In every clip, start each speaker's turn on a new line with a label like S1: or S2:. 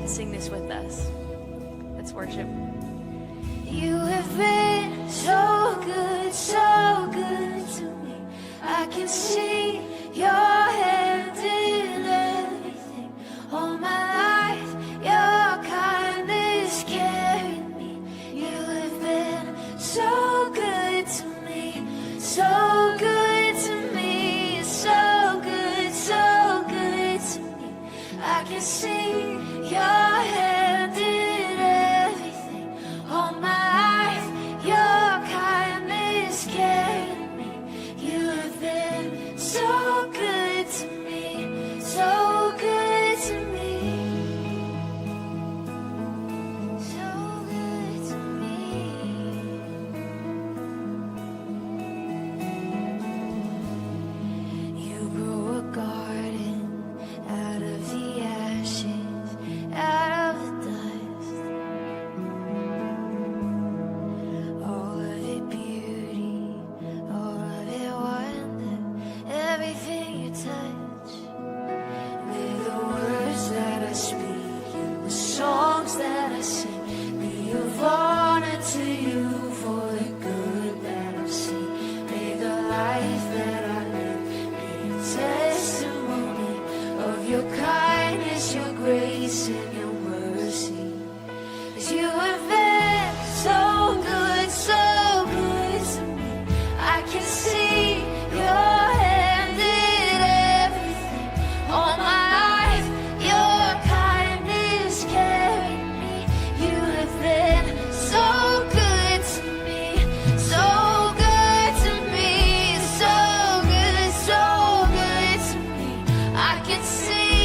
S1: sing this with us. Let's worship.
S2: You have been so good to me. I can see your hand in everything. All my life, your kindness carried me. You have been so good to me, so good to me, so good to me. I can see your hand in everything. All my life, your kindness carried me. You have been so good to me, so good to me, so good to me. You grow a garden out of the ashes, out of the dust. All of it beauty, all of it wonder, everything you touch. May the words that I speak and the songs that I sing be of honor to you for the good that I've seen. May the life that I live be a testimony of your kindness, your grace, and your mercy. 'Cause you have been so good to me. I can see your hand in everything. All my life, your kindness carried me. You have been so good to me, so good to me, so good to me. I can see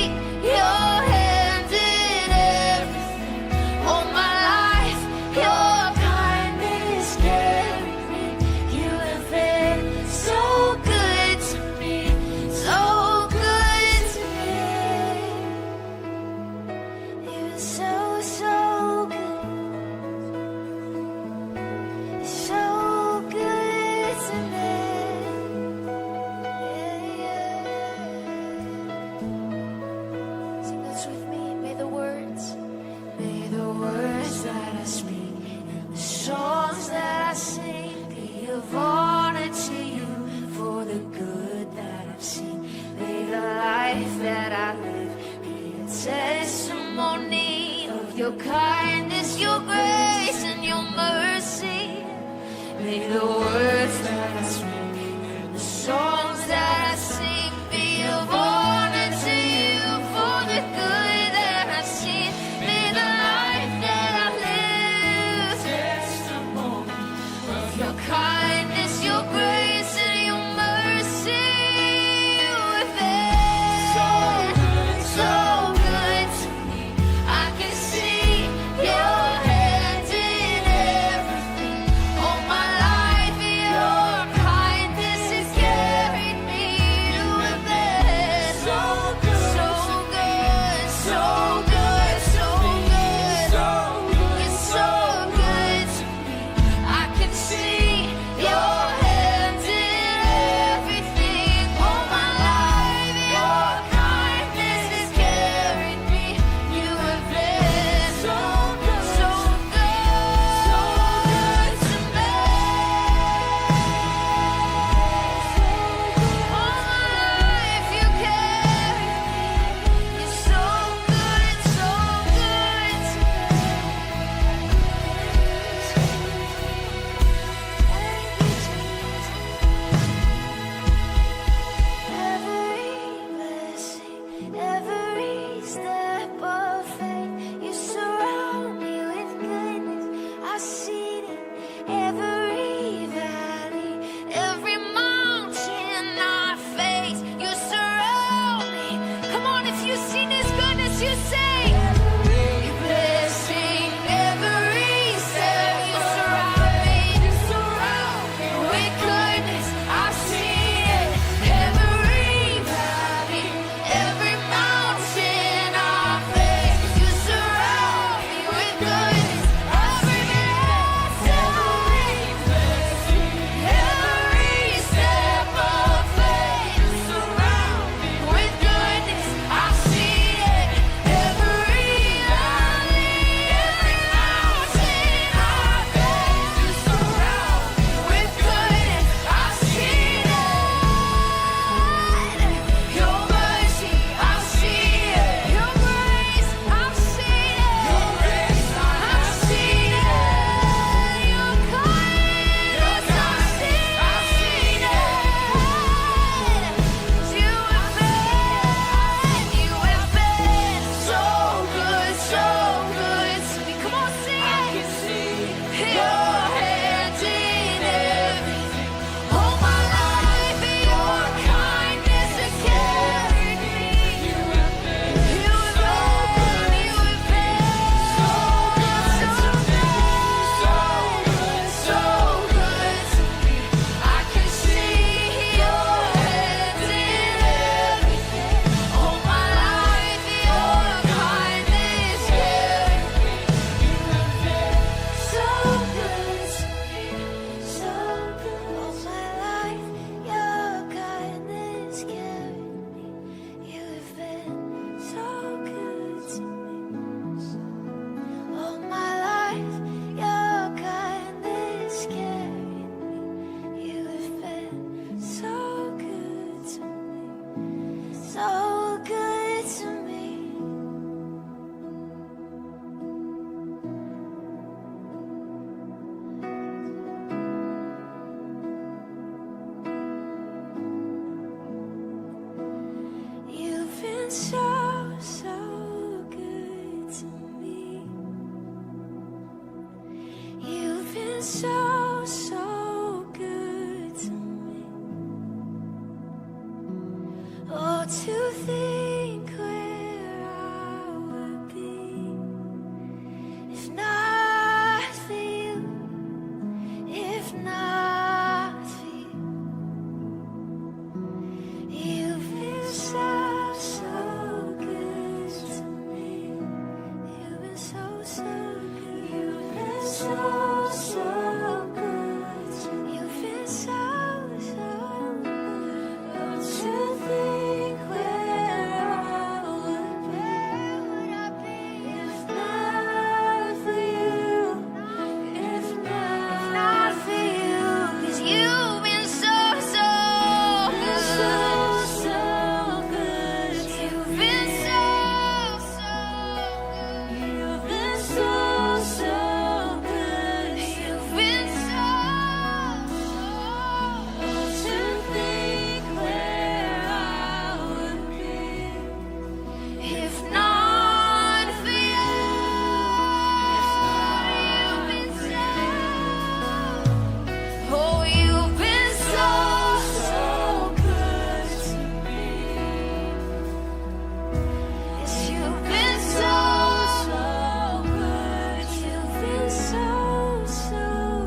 S2: your hand in everything. All my life, your kindness carried me. You have been so good to me, so good to me. You've been so good, so good to me. Sing this with me. May the words that I speak and the songs that I sing be of honor to you for the good that I've seen. May the life that I live be a testimony of your kindness, your grace, and your mercy. May the words that I speak and the songs that I sing be of honor to you for the good that I've seen. May the life that I live testimony of your kindness, your grace, and your mercy. You have been so good to me. I can see your hand in everything. All my life, your so, so good to me. Oh, to think where I would be if not for you, if not for you. You've been so, so good to me. You've been so, so good. You've been so, so good to me. You've been so, so good. Oh, to think where I would be if not for you, if not for you. 'Cause you've been so, so good. So good. You've been so, so good. You've been so, so good. You've been so, oh, to think where I would be if not for you. You've been so, oh, you've been so, so good to me. Yes, you've been so, so good. You've been so, so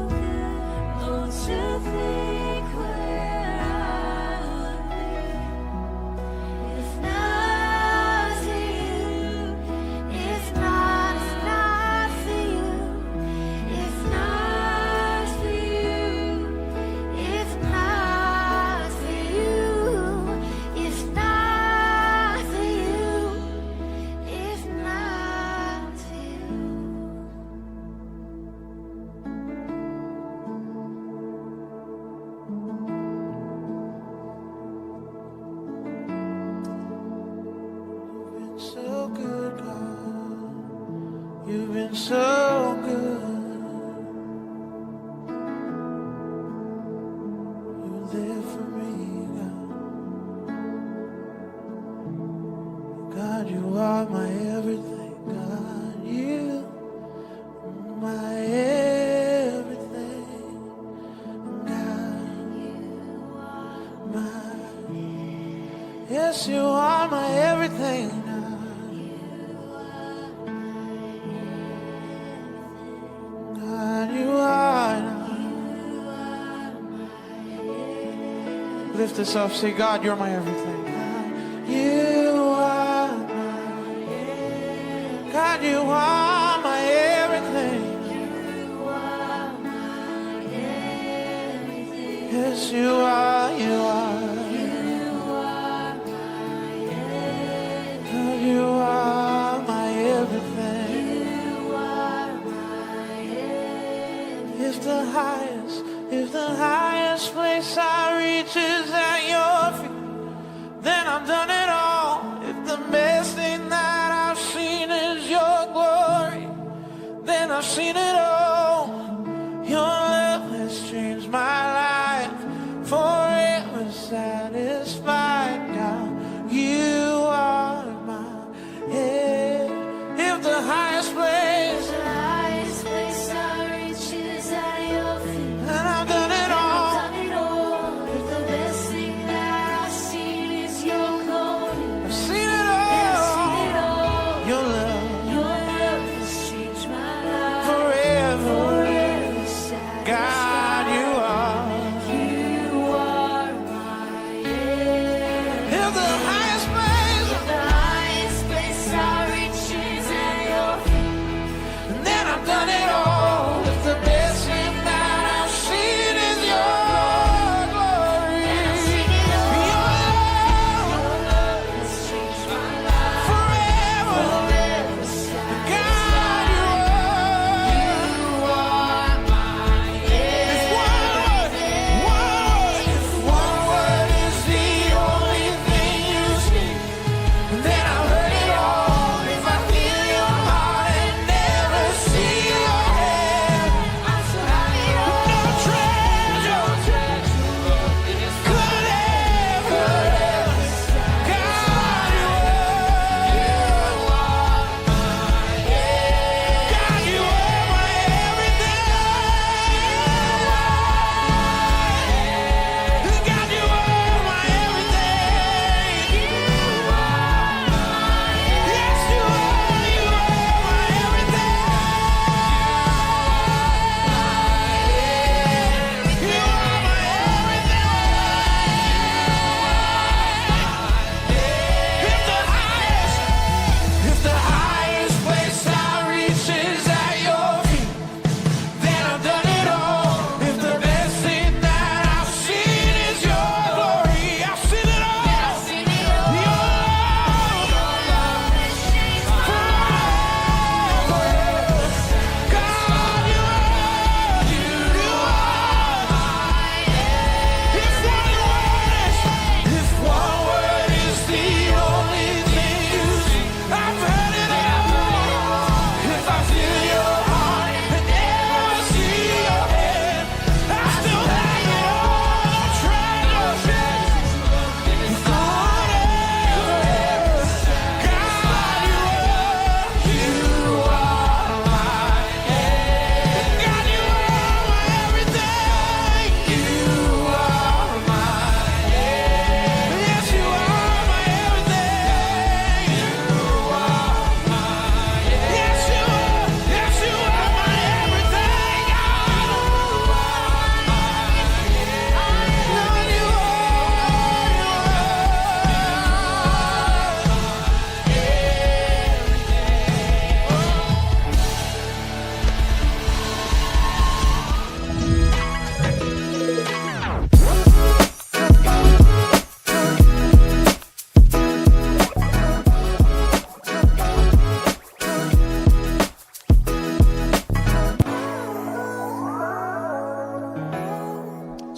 S2: good. Oh, to think where I would be if not for you, if not for you, if not for you, if not for you, if not for you, if not for you.
S3: You've been so good, God. You've been so good. You're there for me, God. God, you are my everything, God. You are my everything, God. Yes, you are my everything, God. God, you are. Lift this up, say, God, you're my everything. God, you are my, God, you are my everything. Yes, you are, you are. God, you are my everything. If the highest place I reach is at your feet, then I've done it all. If the best thing that I've seen is your glory, then I've seen it all. Your love has changed my life, forever satisfied, God. You are my head. If the highest place,
S2: The highest place I reach is at your feet.
S3: then I've done it all.
S2: Done it all. If the best thing that I've seen is your glory,
S3: I've seen it
S2: I've
S3: all.
S2: seen it all.
S3: Your love
S2: Your love has changed my life,
S3: forever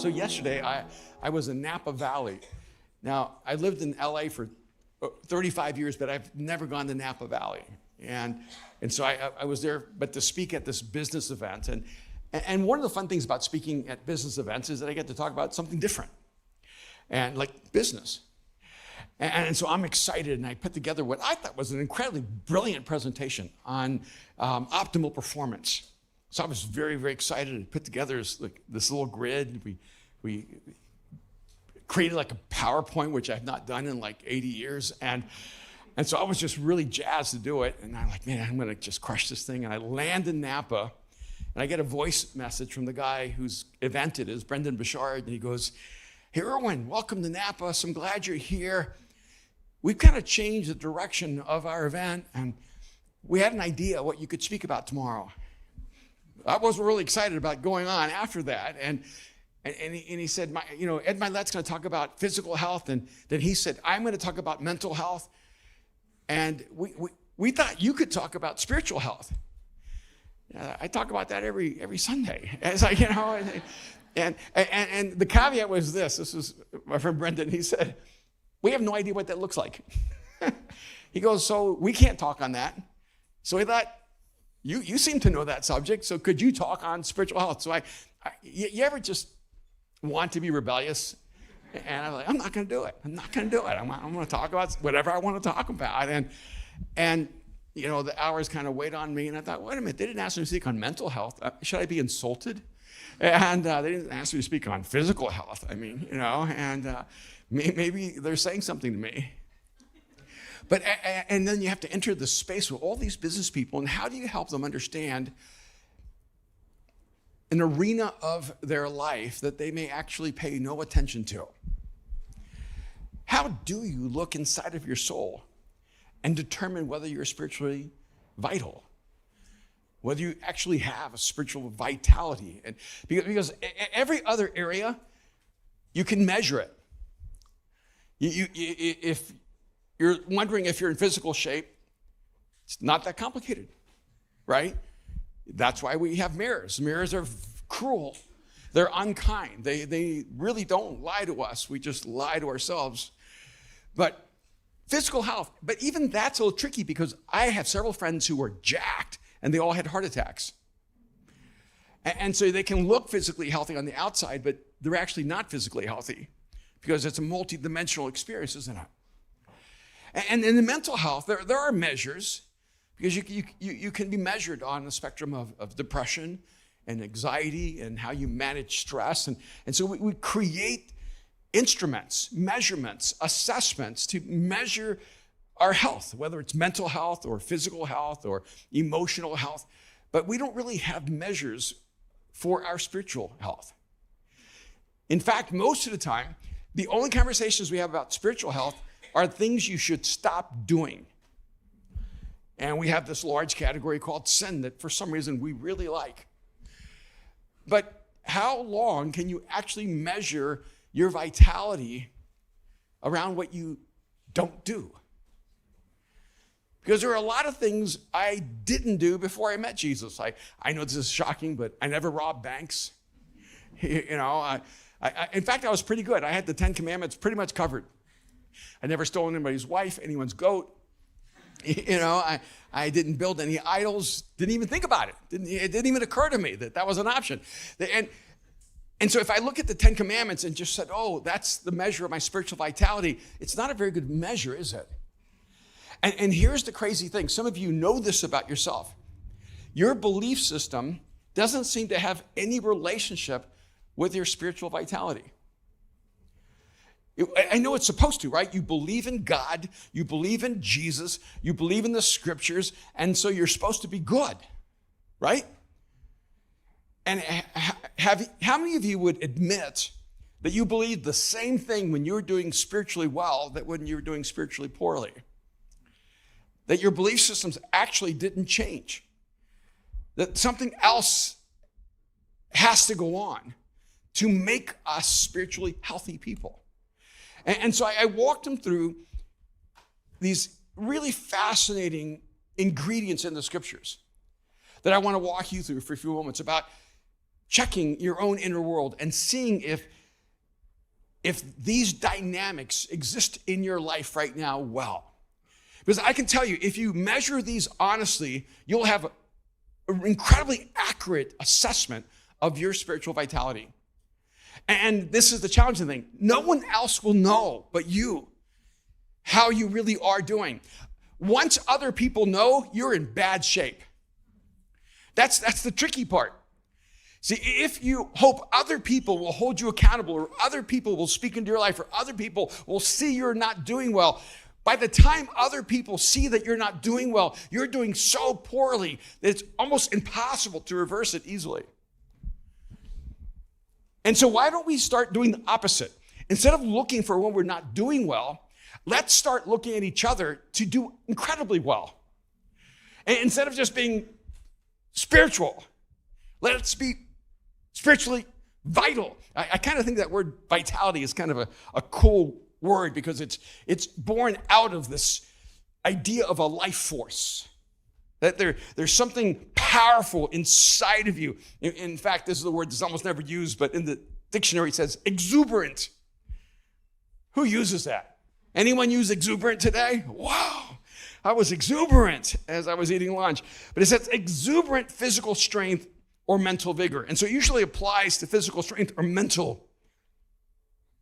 S4: So yesterday, I was in Napa Valley. Now, I lived in LA for 35 years, but I've never gone to Napa Valley. And so I was there, but to speak at this business event. And one of the fun things about speaking at business events is that I get to talk about something different, and like business. And so I'm excited, and I put together what I thought was an incredibly brilliant presentation on optimal performance. So I was very, very excited to put together this little grid. We created like a PowerPoint, which I've not done in like 80 years. And so I was just really jazzed to do it. And I'm like, man, I'm going to just crush this thing. And I land in Napa, and I get a voice message from the guy whose event it is, Brendan Bouchard. And he goes, hey, Erwin, welcome to Napa. So I'm glad you're here. We've kind of changed the direction of our event, and we had an idea what you could speak about tomorrow. I wasn't really excited about going on after that. And he said, Ed Milet's going to talk about physical health. And then he said, I'm going to talk about mental health. And we thought you could talk about spiritual health. I talk about that every Sunday. As and the caveat was this. This was my friend Brendan. He said, we have no idea what that looks like. He goes, so we can't talk on that. So he thought, you seem to know that subject, so could you talk on spiritual health? So you ever just want to be rebellious? And I'm like, I'm not going to do it. I'm not going to do it. I'm going to talk about whatever I want to talk about. And the hours kind of weighed on me, and I thought, wait a minute, they didn't ask me to speak on mental health. Should I be insulted? And they didn't ask me to speak on physical health. Maybe they're saying something to me. But and then you have to enter the space with all these business people, and how do you help them understand an arena of their life that they may actually pay no attention to? How do you look inside of your soul and determine whether you're spiritually vital, whether you actually have a spiritual vitality? And because every other area, you can measure it. If you're wondering if you're in physical shape, it's not that complicated, right? That's why we have mirrors. Mirrors are cruel. They're unkind. They really don't lie to us. We just lie to ourselves. But physical health, but even that's a little tricky because I have several friends who were jacked and they all had heart attacks. And so they can look physically healthy on the outside, but they're actually not physically healthy because it's a multidimensional experience, isn't it? And in the mental health, there are measures because you can be measured on the spectrum of depression and anxiety and how you manage stress. And so we create instruments, measurements, assessments to measure our health, whether it's mental health or physical health or emotional health. But we don't really have measures for our spiritual health. In fact, most of the time, the only conversations we have about spiritual health are things you should stop doing. And we have this large category called sin that for some reason we really like. But how long can you actually measure your vitality around what you don't do? Because there are a lot of things I didn't do before I met Jesus. I know this is shocking, but I never robbed banks. In fact, I was pretty good. I had the 10 Commandments pretty much covered. I never stole anybody's wife, anyone's goat. I didn't build any idols, didn't even think about it. It didn't even occur to me that was an option. And so if I look at the 10 Commandments and just said, oh, that's the measure of my spiritual vitality, it's not a very good measure, is it? And here's the crazy thing. Some of you know this about yourself. Your belief system doesn't seem to have any relationship with your spiritual vitality. I know it's supposed to, right? You believe in God, you believe in Jesus, you believe in the scriptures, and so you're supposed to be good, right? And how many of you would admit that you believed the same thing when you were doing spiritually well that when you were doing spiritually poorly? That your belief systems actually didn't change? That something else has to go on to make us spiritually healthy people? And so I walked them through these really fascinating ingredients in the scriptures that I want to walk you through for a few moments about checking your own inner world and seeing if these dynamics exist in your life right now well. Because I can tell you, if you measure these honestly, you'll have an incredibly accurate assessment of your spiritual vitality. And this is the challenging thing. No one else will know but you how you really are doing. Once other people know, you're in bad shape. That's the tricky part. See, if you hope other people will hold you accountable, or other people will speak into your life, or other people will see you're not doing well, by the time other people see that you're not doing well, you're doing so poorly that it's almost impossible to reverse it easily. And so why don't we start doing the opposite? Instead of looking for when we're not doing well, let's start looking at each other to do incredibly well. And instead of just being spiritual, let's be spiritually vital. I kind of think that word vitality is kind of a cool word because it's born out of this idea of a life force. That there's something powerful inside of you. In fact, this is a word that's almost never used, but in the dictionary it says exuberant. Who uses that? Anyone use exuberant today? Wow, I was exuberant as I was eating lunch. But it says exuberant physical strength or mental vigor. And so it usually applies to physical strength or mental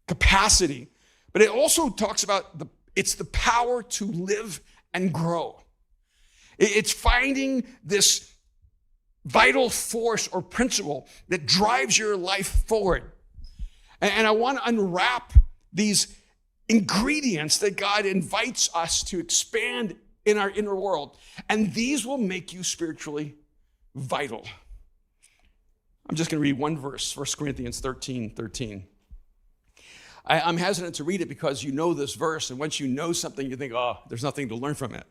S4: capacity. But it also talks about it's the power to live and grow. It's finding this vital force or principle that drives your life forward. And I want to unwrap these ingredients that God invites us to expand in our inner world. And these will make you spiritually vital. I'm just going to read one verse, 1 Corinthians 13:13. I'm hesitant to read it because you know this verse, and once you know something, you think, oh, there's nothing to learn from it.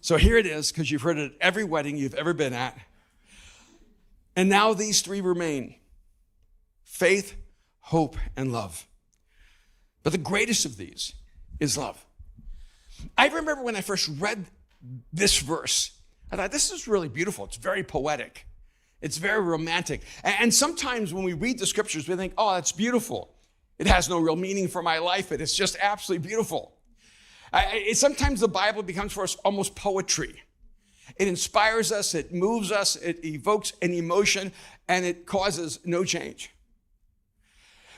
S4: So here it is, because you've heard it at every wedding you've ever been at. And now these three remain: faith, hope, and love. But the greatest of these is love. I remember when I first read this verse, I thought, this is really beautiful. It's very poetic. It's very romantic. And sometimes when we read the scriptures, we think, oh, that's beautiful. It has no real meaning for my life, but it's just absolutely beautiful. Sometimes the Bible becomes for us almost poetry. It inspires us, it moves us, it evokes an emotion, and it causes no change.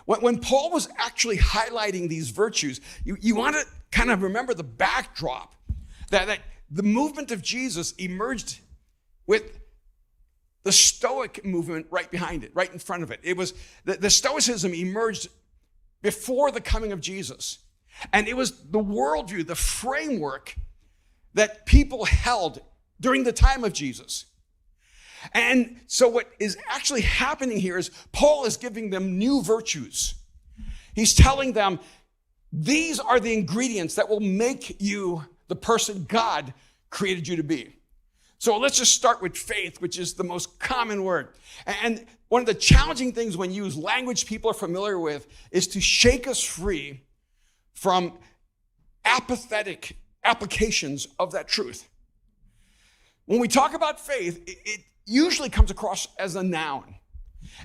S4: When Paul was actually highlighting these virtues, you want to kind of remember the backdrop, that the movement of Jesus emerged with the Stoic movement right behind it, right in front of it. It was the Stoicism emerged before the coming of Jesus. And it was the worldview, the framework that people held during the time of Jesus. And so what is actually happening here is Paul is giving them new virtues. He's telling them, these are the ingredients that will make you the person God created you to be. So let's just start with faith, which is the most common word. And one of the challenging things when you use language people are familiar with is to shake us free from apathetic applications of that truth. When we talk about faith, it usually comes across as a noun.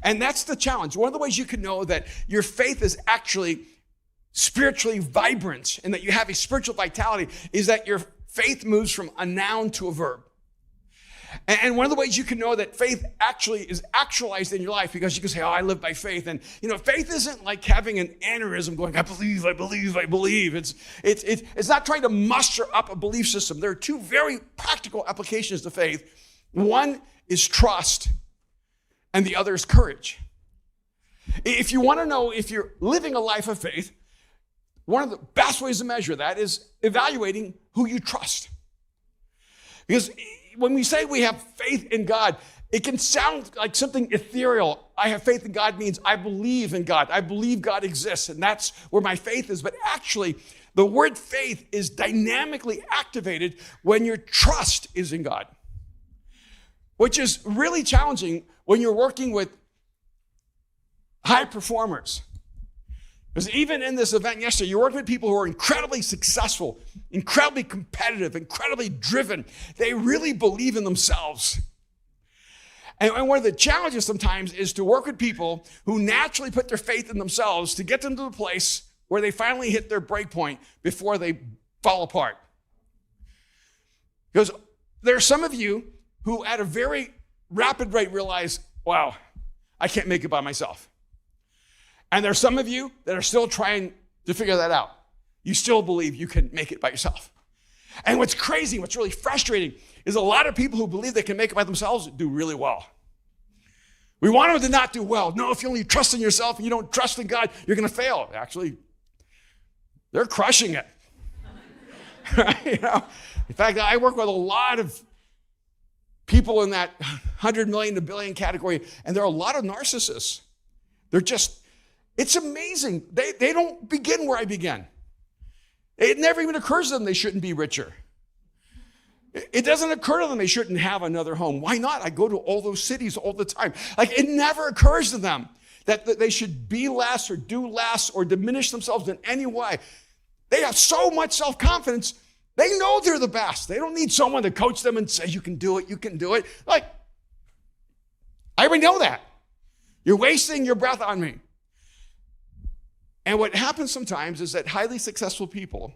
S4: And that's the challenge. One of the ways you can know that your faith is actually spiritually vibrant and that you have a spiritual vitality is that your faith moves from a noun to a verb. And one of the ways you can know that faith actually is actualized in your life, because you can say, oh, I live by faith. And, faith isn't like having an aneurysm going, I believe, I believe, I believe. It's not trying to muster up a belief system. There are two very practical applications to faith. One is trust, and the other is courage. If you want to know if you're living a life of faith, one of the best ways to measure that is evaluating who you trust. Because when we say we have faith in God, it can sound like something ethereal. I have faith in God means I believe in God. I believe God exists, and that's where my faith is. But actually, the word faith is dynamically activated when your trust is in God, which is really challenging when you're working with high performers. Because even in this event yesterday, you're working with people who are incredibly successful, incredibly competitive, incredibly driven. They really believe in themselves. And one of the challenges sometimes is to work with people who naturally put their faith in themselves to get them to the place where they finally hit their break point before they fall apart. Because there are some of you who at a very rapid rate realize, wow, I can't make it by myself. And there are some of you that are still trying to figure that out. You still believe you can make it by yourself. And what's crazy, what's really frustrating is a lot of people who believe they can make it by themselves do really well. We want them to not do well. No, if you only trust in yourself and you don't trust in God, you're going to fail. Actually, they're crushing it. You know? In fact, I work with a lot of people in that 100 million to billion category, and there are a lot of narcissists. They're just, it's amazing. They don't begin where I began. It never even occurs to them they shouldn't be richer. It doesn't occur to them they shouldn't have another home. Why not? I go to all those cities all the time. Like, it never occurs to them that they should be less or do less or diminish themselves in any way. They have so much self-confidence. They know they're the best. They don't need someone to coach them and say, you can do it, you can do it. Like, I already know that. You're wasting your breath on me. And what happens sometimes is that highly successful people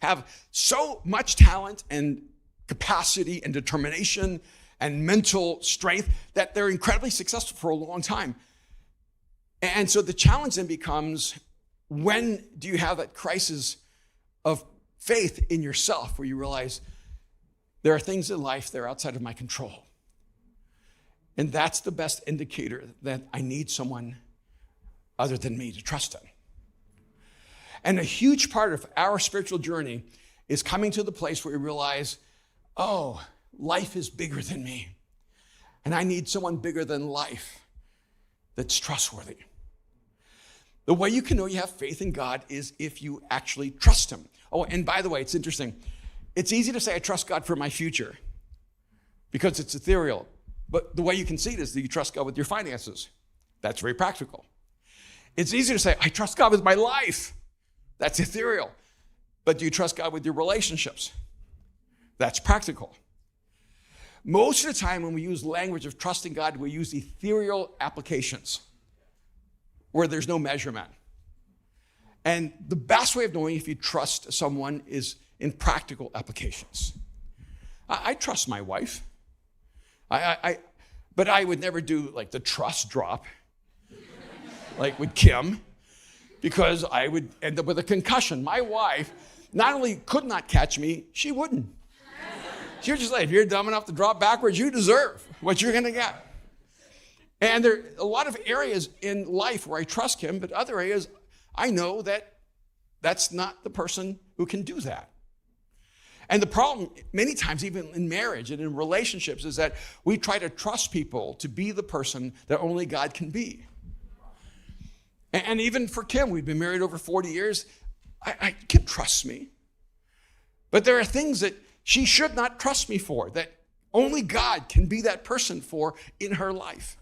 S4: have so much talent and capacity and determination and mental strength that they're incredibly successful for a long time. And so the challenge then becomes, when do you have that crisis of faith in yourself where you realize there are things in life that are outside of my control? And that's the best indicator that I need someone other than me to trust in. And a huge part of our spiritual journey is coming to the place where we realize, oh, life is bigger than me. And I need someone bigger than life that's trustworthy. The way you can know you have faith in God is if you actually trust him. Oh, and by the way, it's interesting. It's easy to say I trust God for my future because it's ethereal. But the way you can see it is that you trust God with your finances. That's very practical. It's easy to say I trust God with my life. That's ethereal. But do you trust God with your relationships? That's practical. Most of the time when we use language of trusting God, we use ethereal applications where there's no measurement. And the best way of knowing if you trust someone is in practical applications. I trust my wife. But I would never do like the trust drop, like with Kim, because I would end up with a concussion. My wife not only could not catch me, she wouldn't. She was just like, if you're dumb enough to drop backwards, you deserve what you're gonna get. And there are a lot of areas in life where I trust him, but other areas I know that that's not the person who can do that. And the problem many times, even in marriage and in relationships, is that we try to trust people to be the person that only God can be. And even for Kim, we've been married over 40 years. Kim trusts me. But there are things that she should not trust me for, that only God can be that person for in her life.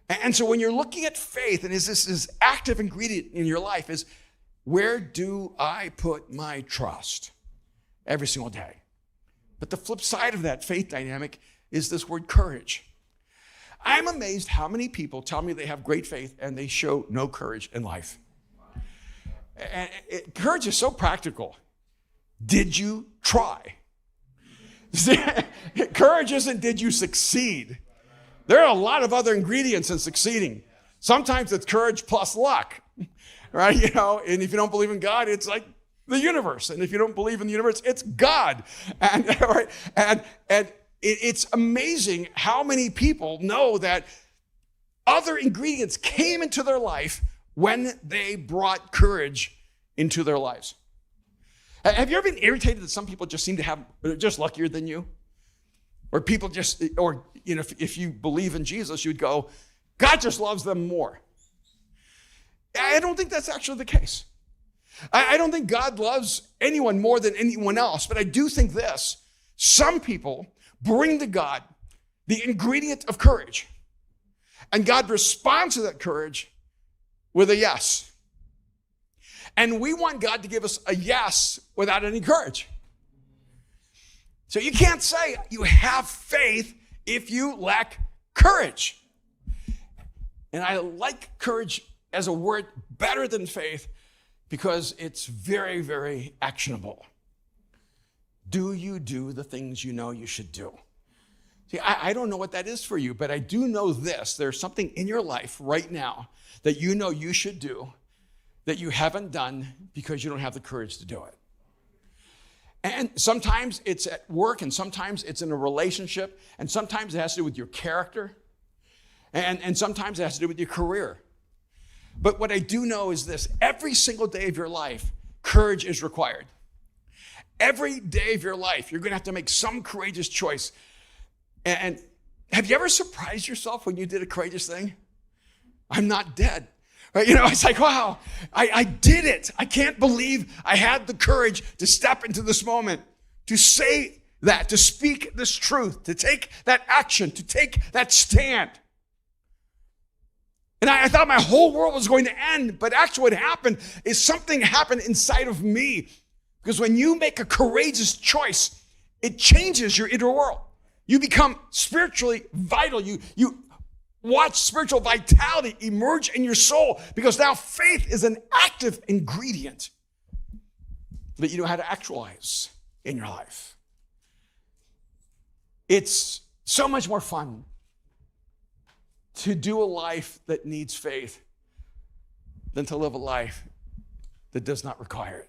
S4: And so when you're looking at faith, and is this active ingredient in your life, is where do I put my trust? Every single day. But the flip side of that faith dynamic is this word courage. I'm amazed how many people tell me they have great faith and they show no courage in life. And courage is so practical. Did you try? Courage isn't did you succeed. There are a lot of other ingredients in succeeding. Sometimes it's courage plus luck, right? You know, and if you don't believe in God, it's like the universe. And if you don't believe in the universe, it's God. And, right? and it's amazing how many people know that other ingredients came into their life when they brought courage into their lives. Have you ever been irritated that some people just seem to have, just luckier than you? Or people just, or, you know, if you believe in Jesus, you'd go, God just loves them more. I don't think that's actually the case. I don't think God loves anyone more than anyone else, but I do think this. Some people bring to God the ingredient of courage, and God responds to that courage with a yes. And we want God to give us a yes without any courage. So you can't say you have faith if you lack courage. And I like courage as a word better than faith because it's very, very actionable. Do you do the things you know you should do? See, I don't know what that is for you, but I do know this. There's something in your life right now that you know you should do that you haven't done because you don't have the courage to do it. And sometimes it's at work, and sometimes it's in a relationship, and sometimes it has to do with your character, and sometimes it has to do with your career. But what I do know is this: every single day of your life, courage is required. Every day of your life, you're going to have to make some courageous choice. And have you ever surprised yourself when you did a courageous thing? I'm not dead. Right? You know, it's like, wow, I did it. I can't believe I had the courage to step into this moment, to say that, to speak this truth, to take that action, to take that stand. And I thought my whole world was going to end, but actually what happened is something happened inside of me. Because when you make a courageous choice, it changes your inner world. You become spiritually vital. You watch spiritual vitality emerge in your soul because now faith is an active ingredient that you know how to actualize in your life. It's so much more fun to do a life that needs faith than to live a life that does not require it.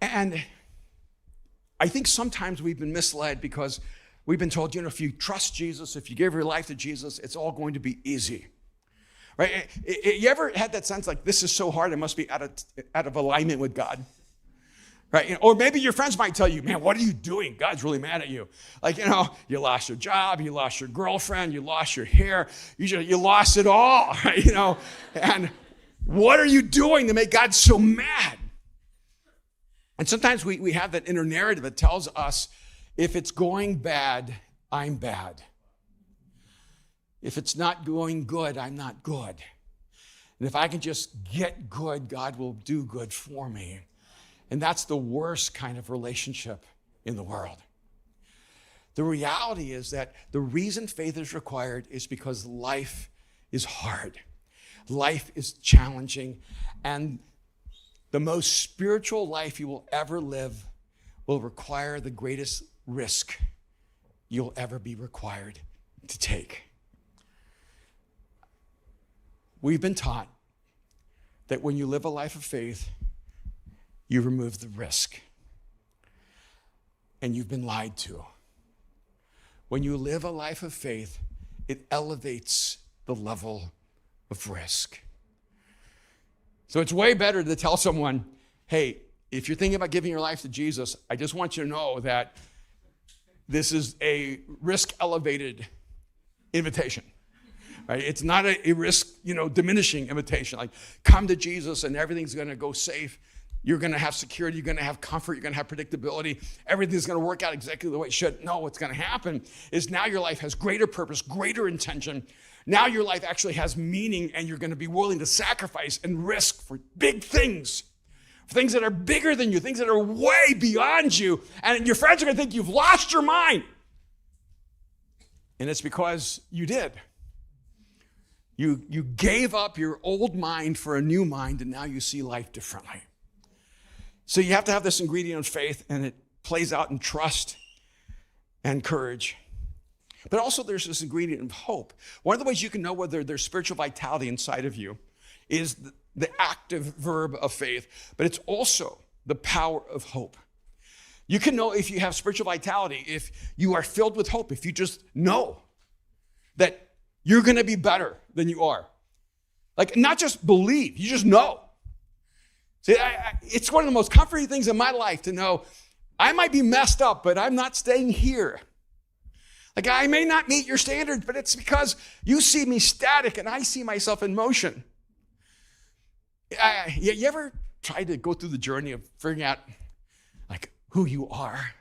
S4: And I think sometimes we've been misled because we've been told, you know, if you trust Jesus, if you give your life to Jesus, it's all going to be easy, right? You ever had that sense like, this is so hard, it must be out of alignment with God, right? Or maybe your friends might tell you, man, what are you doing? God's really mad at you. Like, you know, you lost your job, you lost your girlfriend, you lost your hair, you lost it all, right? You know, and what are you doing to make God so mad? And sometimes we have that inner narrative that tells us, if it's going bad, I'm bad. If it's not going good, I'm not good. And if I can just get good, God will do good for me. And that's the worst kind of relationship in the world. The reality is that the reason faith is required is because life is hard. Life is challenging, and the most spiritual life you will ever live will require the greatest risk you'll ever be required to take. We've been taught that when you live a life of faith, you remove the risk. And you've been lied to. When you live a life of faith, it elevates the level of risk. So it's way better to tell someone, hey, if you're thinking about giving your life to Jesus, I just want you to know that this is a risk-elevated invitation, right? It's not a risk, diminishing invitation. Like, come to Jesus and everything's going to go safe. You're going to have security. You're going to have comfort. You're going to have predictability. Everything's going to work out exactly the way it should. No, what's going to happen is now your life has greater purpose, greater intention. Now your life actually has meaning, and you're going to be willing to sacrifice and risk for big things, for things that are bigger than you, things that are way beyond you. And your friends are going to think you've lost your mind. And it's because you did. You gave up your old mind for a new mind, and now you see life differently. So you have to have this ingredient of faith, and it plays out in trust and courage. But also there's this ingredient of hope. One of the ways you can know whether there's spiritual vitality inside of you is the active verb of faith, but it's also the power of hope. You can know if you have spiritual vitality, if you are filled with hope, if you just know that you're going to be better than you are. Like, not just believe, you just know. See, it's one of the most comforting things in my life to know I might be messed up, but I'm not staying here. Like, I may not meet your standards, but it's because you see me static and I see myself in motion. You ever try to go through the journey of figuring out, like, who you are?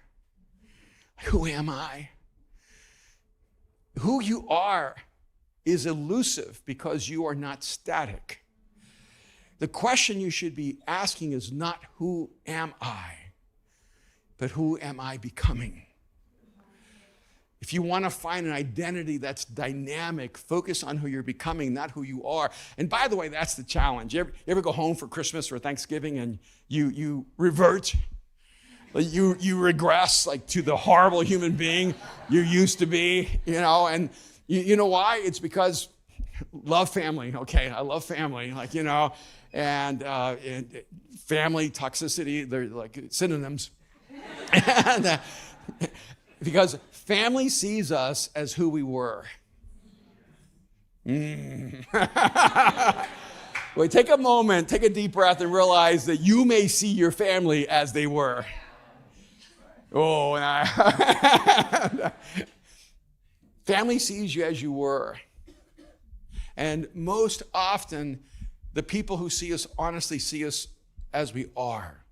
S4: Who am I? Who you are is elusive because you are not static. The question you should be asking is not who am I, but who am I becoming? if you want to find an identity that's dynamic, focus on who you're becoming, not who you are. And by the way, that's the challenge. You ever go home for Christmas or Thanksgiving and you revert? You regress like to the horrible human being you used to be, and you know why? It's because love family, okay? I love family, and family, toxicity, they're like synonyms. And because family sees us as who we were. Wait, take a moment, take a deep breath, and realize that you may see your family as they were. Oh, family sees you as you were. And most often, the people who see us honestly see us as we are.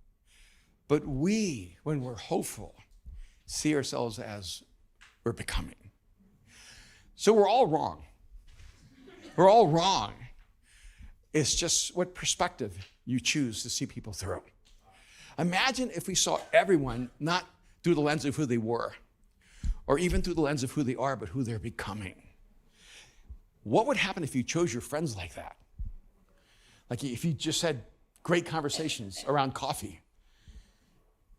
S4: But we, when we're hopeful, see ourselves as we're becoming. So we're all wrong. We're all wrong. It's just what perspective you choose to see people through. Imagine if we saw everyone not through the lens of who they were, or even through the lens of who they are, but who they're becoming. What would happen if you chose your friends like that? Like if you just had great conversations around coffee,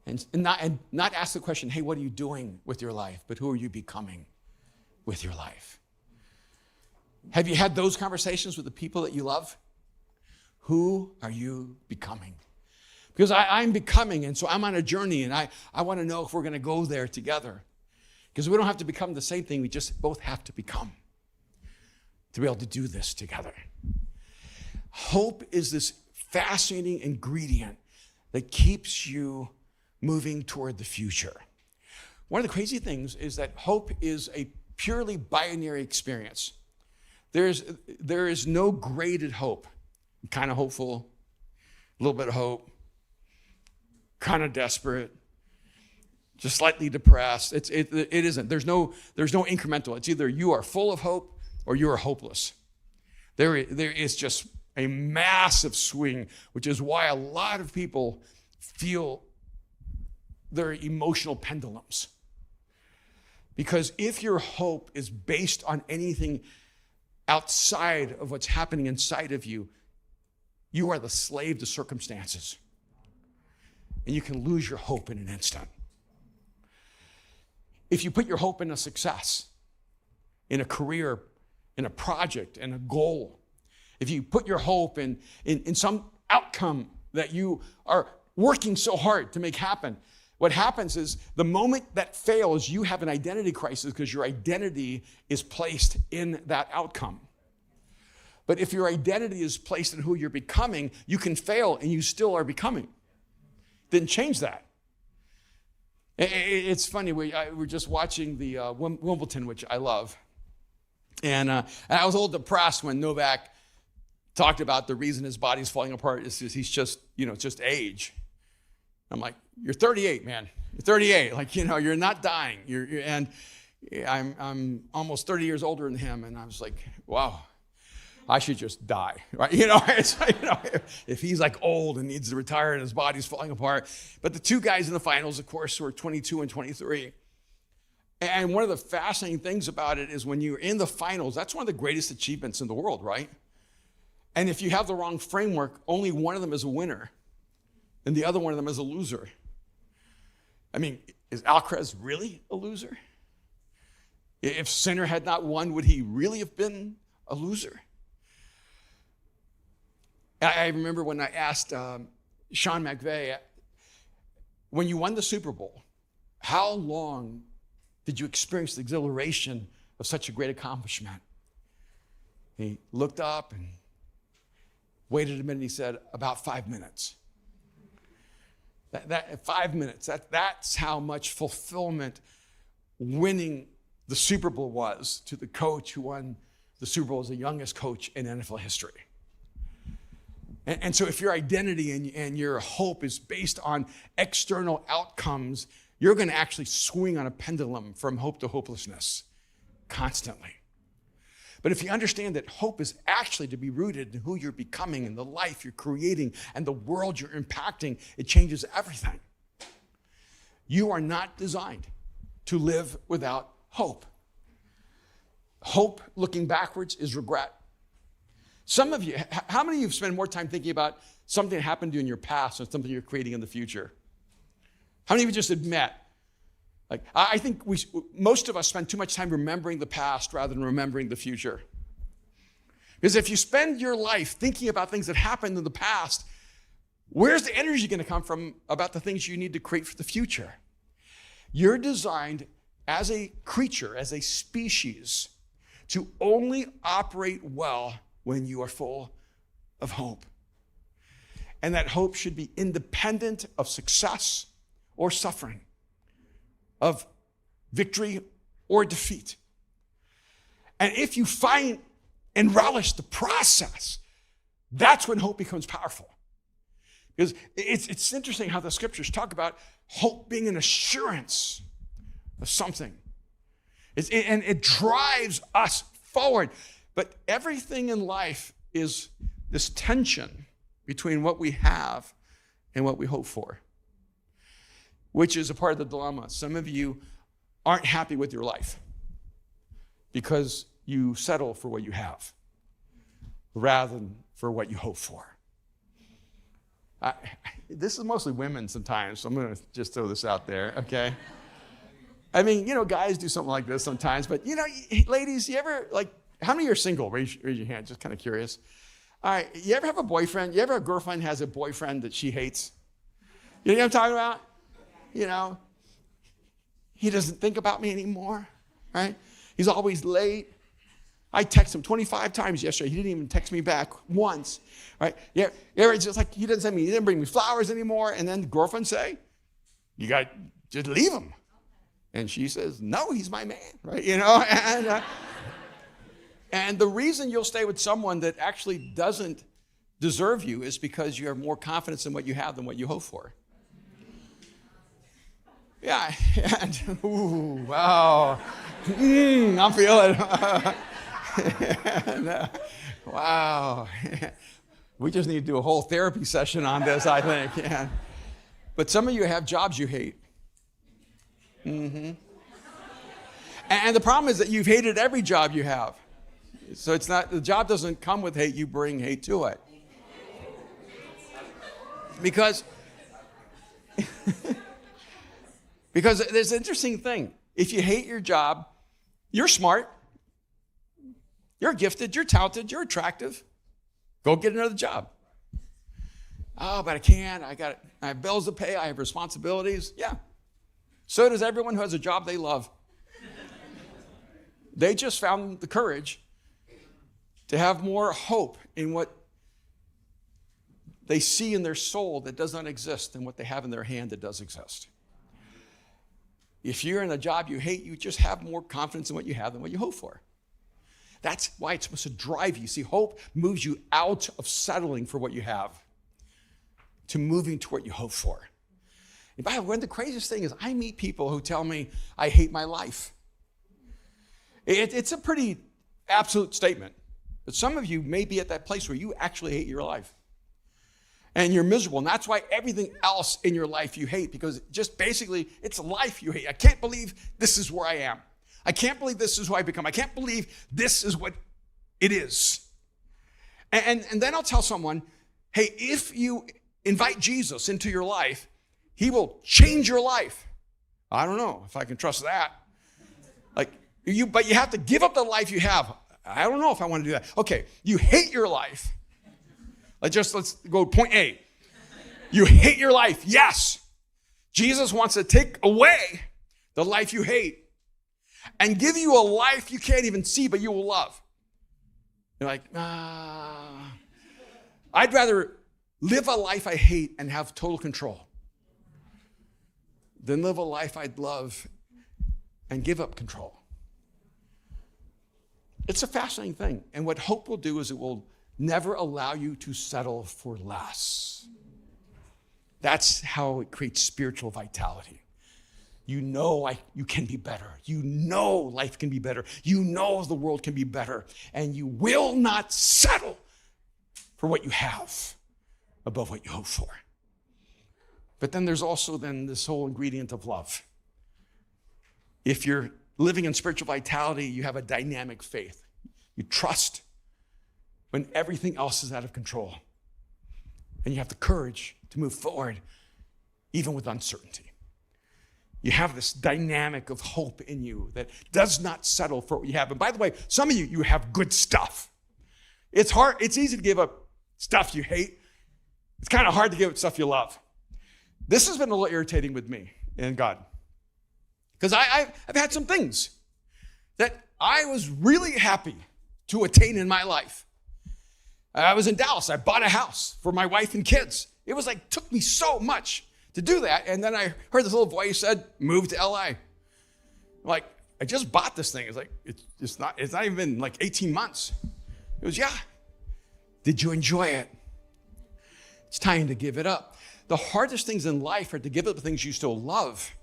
S4: and not ask the question, hey, what are you doing with your life? But who are you becoming with your life? Have you had those conversations with the people that you love? Who are you becoming? Because I'm becoming, and so I'm on a journey, and I want to know if we're going to go there together. Because we don't have to become the same thing, we just both have to become to be able to do this together. Hope is this fascinating ingredient that keeps you moving toward the future. One of the crazy things is that hope is a purely binary experience. There is no graded hope. Kind of hopeful, a little bit of hope, kind of desperate, just slightly depressed. It isn't. There's no incremental. It's either you are full of hope or you are hopeless. There is just a massive swing, which is why a lot of people feel their emotional pendulums. Because if your hope is based on anything outside of what's happening inside of you, you are the slave to circumstances. And you can lose your hope in an instant. If you put your hope in a success, in a career, in a project, in a goal, if you put your hope in some outcome that you are working so hard to make happen, what happens is the moment that fails, you have an identity crisis because your identity is placed in that outcome. But if your identity is placed in who you're becoming, you can fail and you still are becoming. Didn't change that. It's funny, we're just watching the Wimbledon, which I love. And I was a little depressed when Novak talked about the reason his body's falling apart is he's just, it's just age. I'm like, you're 38, man. You're 38. Like, you're not dying. And I'm almost 30 years older than him. And I was like, wow, I should just die, right? It's if he's like old and needs to retire and his body's falling apart. But the two guys in the finals, of course, were 22 and 23. And one of the fascinating things about it is when you're in the finals, that's one of the greatest achievements in the world, right? And if you have the wrong framework, only one of them is a winner and the other one of them is a loser. I mean, is Alcaraz really a loser? If Sinner had not won, would he really have been a loser? I remember when I asked Sean McVay, when you won the Super Bowl, how long did you experience the exhilaration of such a great accomplishment? He looked up and waited a minute, and he said, about 5 minutes. That 5 minutes, that's how much fulfillment winning the Super Bowl was to the coach who won the Super Bowl as the youngest coach in NFL history. And so if your identity and your hope is based on external outcomes, you're going to actually swing on a pendulum from hope to hopelessness constantly. But if you understand that hope is actually to be rooted in who you're becoming and the life you're creating and the world you're impacting, it changes everything. You are not designed to live without hope. Hope looking backwards is regret. Some of you, how many of you have spent more time thinking about something that happened to you in your past than something you're creating in the future? How many of you just admit? Like, I think most of us spend too much time remembering the past rather than remembering the future. Because if you spend your life thinking about things that happened in the past, where's the energy going to come from about the things you need to create for the future? You're designed as a creature, as a species, to only operate well when you are full of hope. And that hope should be independent of success or suffering, of victory or defeat. And if you find and relish the process, that's when hope becomes powerful. Because it's interesting how the scriptures talk about hope being an assurance of something. And it drives us forward. But everything in life is this tension between what we have and what we hope for, which is a part of the dilemma. Some of you aren't happy with your life because you settle for what you have rather than for what you hope for. This is mostly women sometimes, so I'm going to just throw this out there, okay? I mean, guys do something like this sometimes, but, ladies, you ever, how many of you are single? Raise your hand, just kind of curious. All right, you ever have a boyfriend? You ever have a girlfriend has a boyfriend that she hates? You know what I'm talking about? He doesn't think about me anymore, right? He's always late. I texted him 25 times yesterday. He didn't even text me back once, right? Yeah, it's just like he didn't bring me flowers anymore. And then the girlfriend say, you got to just leave him. And she says, no, he's my man, right? And the reason you'll stay with someone that actually doesn't deserve you is because you have more confidence in what you have than what you hope for. Yeah, and, ooh, wow. I'm feeling it. Wow. We just need to do a whole therapy session on this, I think. Yeah. But some of you have jobs you hate. Mm-hmm. And the problem is that you've hated every job you have. So the job doesn't come with hate, you bring hate to it. Because there's an interesting thing. If you hate your job, you're smart, you're gifted, you're talented, you're attractive. Go get another job. Oh, but I can't. I have bills to pay. I have responsibilities. Yeah. So does everyone who has a job they love. They just found the courage to have more hope in what they see in their soul that does not exist than what they have in their hand that does exist. If you're in a job you hate, you just have more confidence in what you have than what you hope for. That's why it's supposed to drive you. See, hope moves you out of settling for what you have to moving to what you hope for. And by the way, the craziest thing is I meet people who tell me, I hate my life. It's a pretty absolute statement. But some of you may be at that place where you actually hate your life. And you're miserable. And that's why everything else in your life you hate, because just basically it's life you hate. I can't believe this is where I am. I can't believe this is who I become. I can't believe this is what it is. And then I'll tell someone, hey, if you invite Jesus into your life, he will change your life. I don't know if I can trust that. But you have to give up the life you have. I don't know if I want to do that. Okay, you hate your life. Let's go point A. You hate your life. Yes. Jesus wants to take away the life you hate and give you a life you can't even see, but you will love. You're like, I'd rather live a life I hate and have total control than live a life I'd love and give up control. It's a fascinating thing. And what hope will do is it will never allow you to settle for less. That's how it creates spiritual vitality. You know you can be better. You know life can be better. You know the world can be better. And you will not settle for what you have above what you hope for. But then there's also this whole ingredient of love. If you're living in spiritual vitality, you have a dynamic faith. You trust when everything else is out of control. And you have the courage to move forward, even with uncertainty. You have this dynamic of hope in you that does not settle for what you have. And by the way, some of you have good stuff. It's hard, it's easy to give up stuff you hate. It's kind of hard to give up stuff you love. This has been a little irritating with me and God. Because I've had some things that I was really happy to attain in my life. I was in Dallas. I bought a house for my wife and kids. It was like, took me so much to do that. And then I heard this little voice said, move to LA. I'm like, I just bought this thing. It's like, it's not even been like 18 months. It was, yeah. Did you enjoy it? It's time to give it up. The hardest things in life are to give up the things you still love.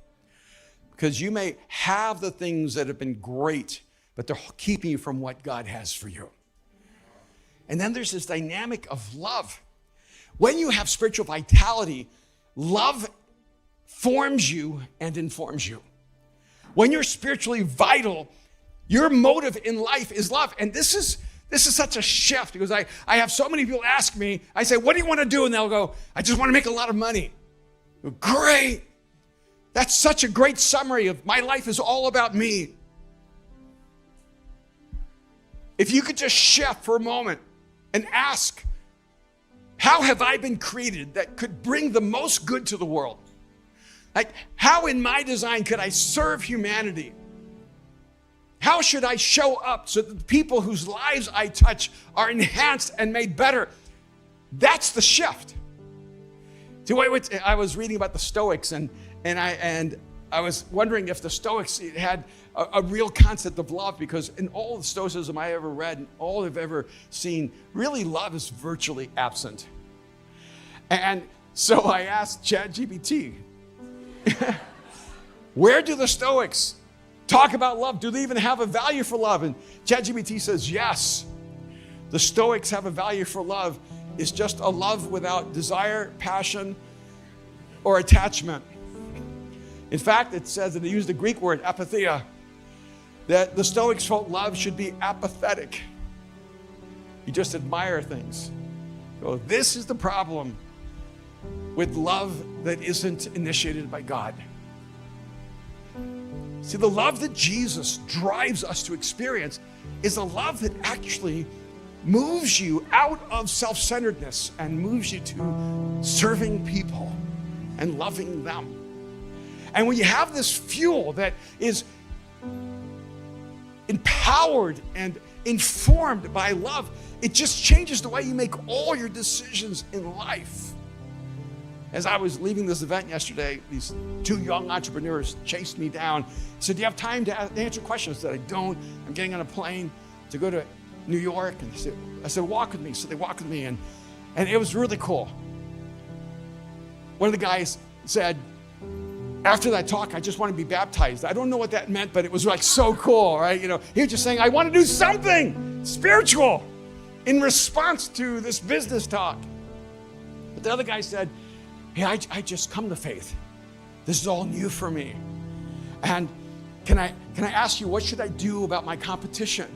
S4: Because you may have the things that have been great, but they're keeping you from what God has for you. And then there's this dynamic of love. When you have spiritual vitality, love forms you and informs you. When you're spiritually vital, your motive in life is love. And this is such a shift because I have so many people ask me, I say, what do you want to do? And they'll go, I just want to make a lot of money. I go, great. That's such a great summary of my life is all about me. If you could just shift for a moment and ask, how have I been created that could bring the most good to the world? Like, how in my design could I serve humanity? How should I show up so that the people whose lives I touch are enhanced and made better? That's the shift. See, I was reading about the Stoics, and I was wondering if the Stoics had a real concept of love, because in all the Stoicism I ever read and all I've ever seen, really love is virtually absent. And so I asked ChatGPT, where do the Stoics talk about love? Do they even have a value for love? And ChatGPT says, yes. The Stoics have a value for love. It's just a love without desire, passion, or attachment. In fact, it says that they use the Greek word apatheia, that the Stoics felt love should be apathetic. You just admire things. So this is the problem with love that isn't initiated by God. See, the love that Jesus drives us to experience is a love that actually moves you out of self-centeredness and moves you to serving people and loving them. And when you have this fuel that is empowered and informed by love, it just changes the way you make all your decisions in life. As I was leaving this event yesterday, these two young entrepreneurs chased me down, said, do you have time to answer questions? I said, I don't. I'm getting on a plane to go to New York. And I said, walk with me. So they walked with me, and it was really cool. One of the guys said, after that talk, I just want to be baptized. I don't know what that meant, but it was like so cool, right? You know, he was just saying, I want to do something spiritual in response to this business talk. But the other guy said, hey, I just come to faith. This is all new for me. And can I ask you, what should I do about my competition?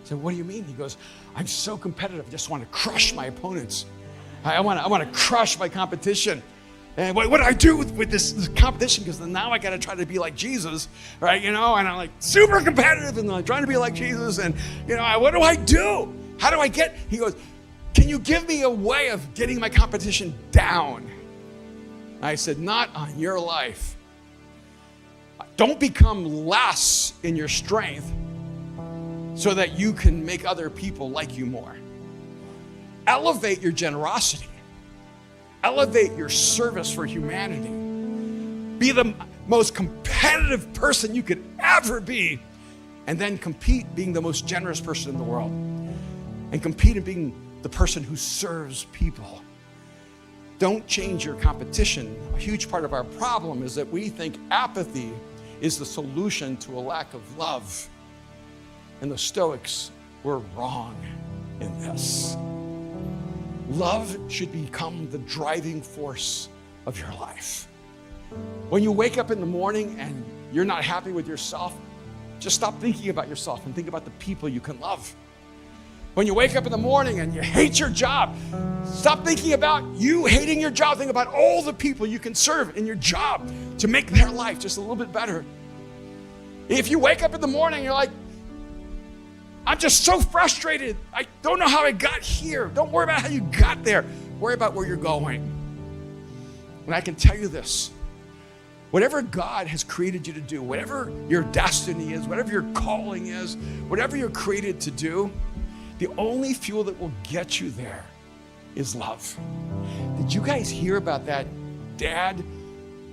S4: I said, what do you mean? He goes, I'm so competitive. I just want to crush my opponents. I want to crush my competition. And what do I do with this competition? Because now I got to try to be like Jesus, right? You know, and I'm like super competitive and I'm trying to be like Jesus. And, you know, what do I do? How do I get? He goes, can you give me a way of getting my competition down? I said, not on your life. Don't become less in your strength so that you can make other people like you more. Elevate your generosity. Elevate your service for humanity. Be the most competitive person you could ever be, and then compete being the most generous person in the world. And compete in being the person who serves people. Don't change your competition. A huge part of our problem is that we think apathy is the solution to a lack of love. And the Stoics were wrong in this. Love should become the driving force of your life. When you wake up in the morning and you're not happy with yourself, just stop thinking about yourself and think about the people you can love. When you wake up in the morning and you hate your job, stop thinking about you hating your job. Think about all the people you can serve in your job to make their life just a little bit better. If you wake up in the morning and you're like, I'm just so frustrated. I don't know how I got here. Don't worry about how you got there. Worry about where you're going. And I can tell you this. Whatever God has created you to do, whatever your destiny is, whatever your calling is, whatever you're created to do, the only fuel that will get you there is love. Did you guys hear about that dad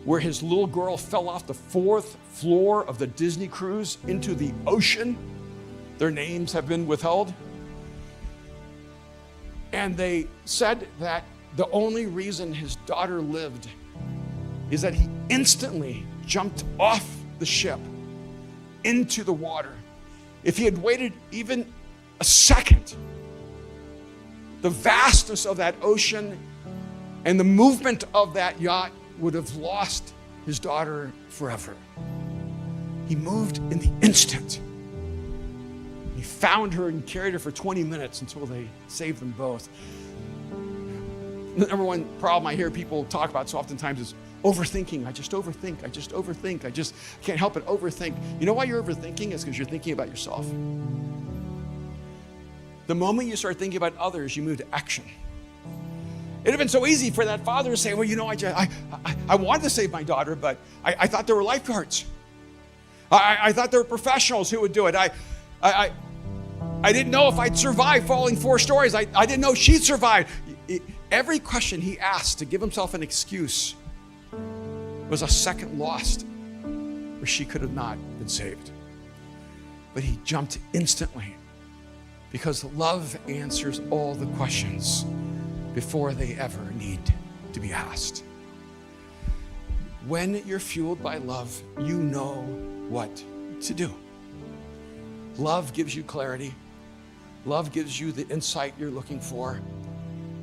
S4: where his little girl fell off the 4th floor of the Disney cruise into the ocean? Their names have been withheld. And they said that the only reason his daughter lived is that he instantly jumped off the ship into the water. If he had waited even a second, the vastness of that ocean and the movement of that yacht would have lost his daughter forever. He moved in the instant. He found her and carried her for 20 minutes until they saved them both. The number one problem I hear people talk about so oftentimes is overthinking. I just overthink. I just can't help but overthink. You know why you're overthinking? It's because you're thinking about yourself. The moment you start thinking about others, you move to action. It'd have been so easy for that father to say, well, you know, I wanted to save my daughter, but I thought there were lifeguards. I thought there were professionals who would do it. I didn't know if I'd survive falling 4 stories. I didn't know she'd survive. Every question he asked to give himself an excuse was a second lost where she could have not been saved. But he jumped instantly because love answers all the questions before they ever need to be asked. When you're fueled by love, you know what to do. Love gives you clarity. Love gives you the insight you're looking for.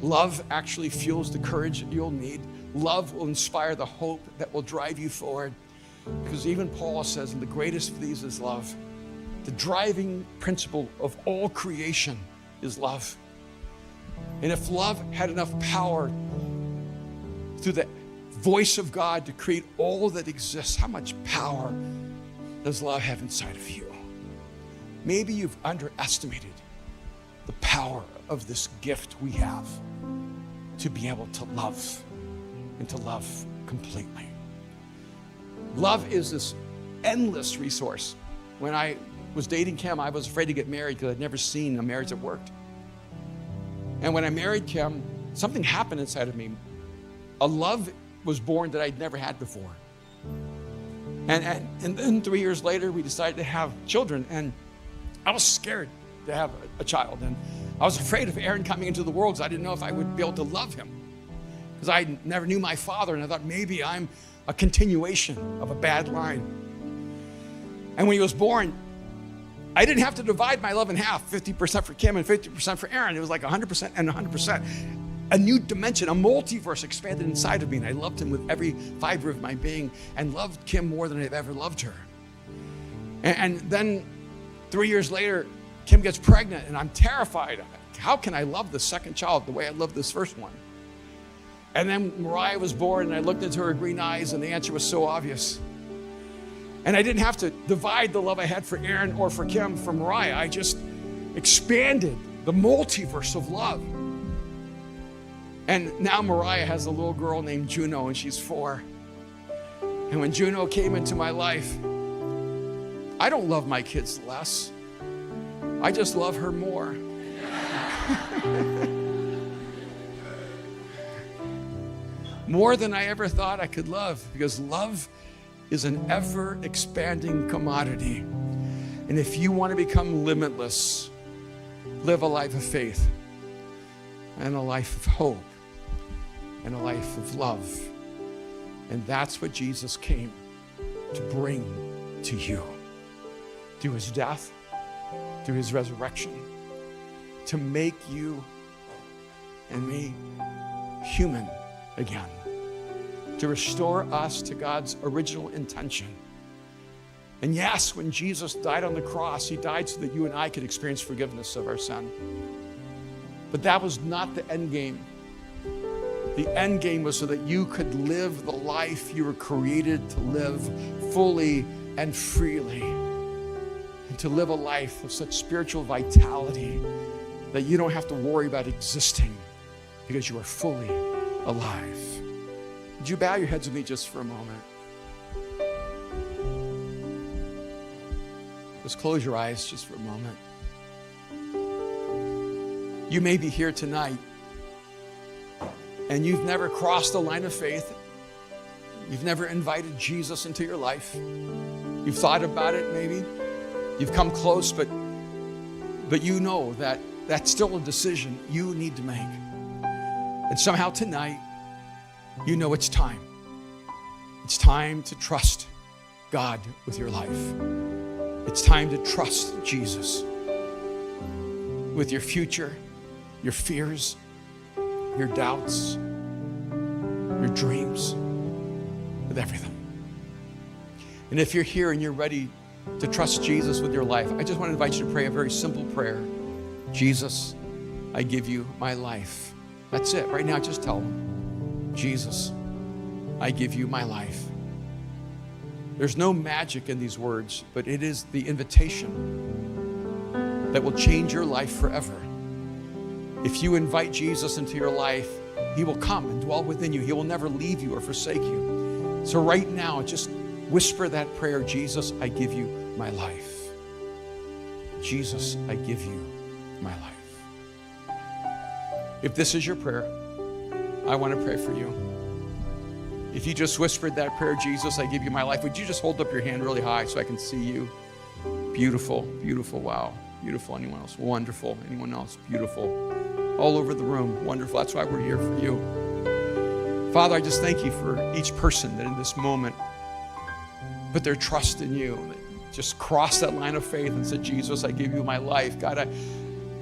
S4: Love actually fuels the courage that you'll need. Love will inspire the hope that will drive you forward. Because even Paul says, and the greatest of these is love. The driving principle of all creation is love. And if love had enough power through the voice of God to create all that exists, how much power does love have inside of you? Maybe you've underestimated the power of this gift we have to be able to love and to love completely. Love is this endless resource. When I was dating Kim, I was afraid to get married because I'd never seen a marriage that worked. And when I married Kim, something happened inside of me. A love was born that I'd never had before. And then 3 years later, we decided to have children. And I was scared to have a child. And I was afraid of Aaron coming into the world because I didn't know if I would be able to love him. Because I never knew my father, and I thought maybe I'm a continuation of a bad line. And when he was born, I didn't have to divide my love in half, 50% for Kim and 50% for Aaron. It was like 100% and 100%. A new dimension, a multiverse expanded inside of me, and I loved him with every fiber of my being and loved Kim more than I've ever loved her. And then 3 years later, Kim gets pregnant, and I'm terrified. How can I love the second child the way I loved this first one? And then Mariah was born, and I looked into her green eyes, and the answer was so obvious. And I didn't have to divide the love I had for Aaron or for Kim from Mariah. I just expanded the multiverse of love. And now Mariah has a little girl named Juno, and she's 4. And when Juno came into my life, I don't love my kids less. I just love her more. More than I ever thought I could love, because love is an ever-expanding commodity. And if you want to become limitless, live a life of faith and a life of hope and a life of love. And that's what Jesus came to bring to you through his death, through his resurrection, to make you and me human again, to restore us to God's original intention, And yes, when Jesus died on the cross, he died so that you and I could experience forgiveness of our sin. But that was not the end game. The end game was so that you could live the life you were created to live fully and freely. And to live a life of such spiritual vitality that you don't have to worry about existing because you are fully alive. Would you bow your heads with me just for a moment? Just close your eyes just for a moment. You may be here tonight and you've never crossed the line of faith. You've never invited Jesus into your life. You've thought about it maybe. You've come close, but you know that that's still a decision you need to make. And somehow tonight, you know it's time. It's time to trust God with your life. It's time to trust Jesus with your future, your fears, your doubts, your dreams, with everything. And if you're here and you're ready to trust Jesus with your life, I just want to invite you to pray a very simple prayer. Jesus, I give you my life. That's it. Right now, just tell him, Jesus, I give you my life. There's no magic in these words, but it is the invitation that will change your life forever. If you invite Jesus into your life, he will come and dwell within you. He will never leave you or forsake you. So right now, just whisper that prayer, Jesus, I give you my life. Jesus, I give you my life. If this is your prayer, I want to pray for you. If you just whispered that prayer, Jesus, I give you my life, would you just hold up your hand really high so I can see you? Beautiful, beautiful, wow. Beautiful. Anyone else? Wonderful. Anyone else? Beautiful. All over the room. Wonderful. That's why we're here for you. Father, I just thank you for each person that in this moment put their trust in you, that just crossed that line of faith and said, Jesus, I give you my life. God,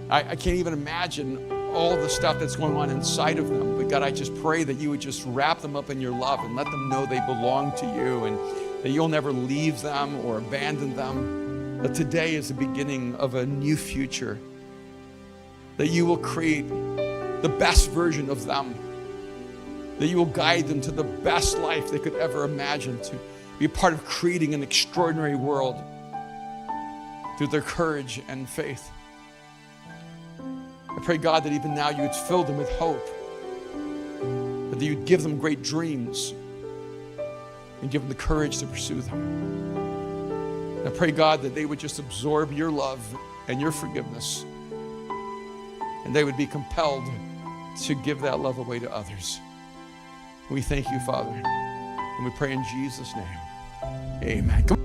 S4: I can't even imagine all the stuff that's going on inside of them. But God, I just pray that you would just wrap them up in your love and let them know they belong to you and that you'll never leave them or abandon them. That today is the beginning of a new future. That you will create the best version of them. That you will guide them to the best life they could ever imagine, to be a part of creating an extraordinary world through their courage and faith. I pray, God, that even now you would fill them with hope, that you'd give them great dreams and give them the courage to pursue them. I pray, God, that they would just absorb your love and your forgiveness, and they would be compelled to give that love away to others. We thank you, Father, and we pray in Jesus' name. Amen.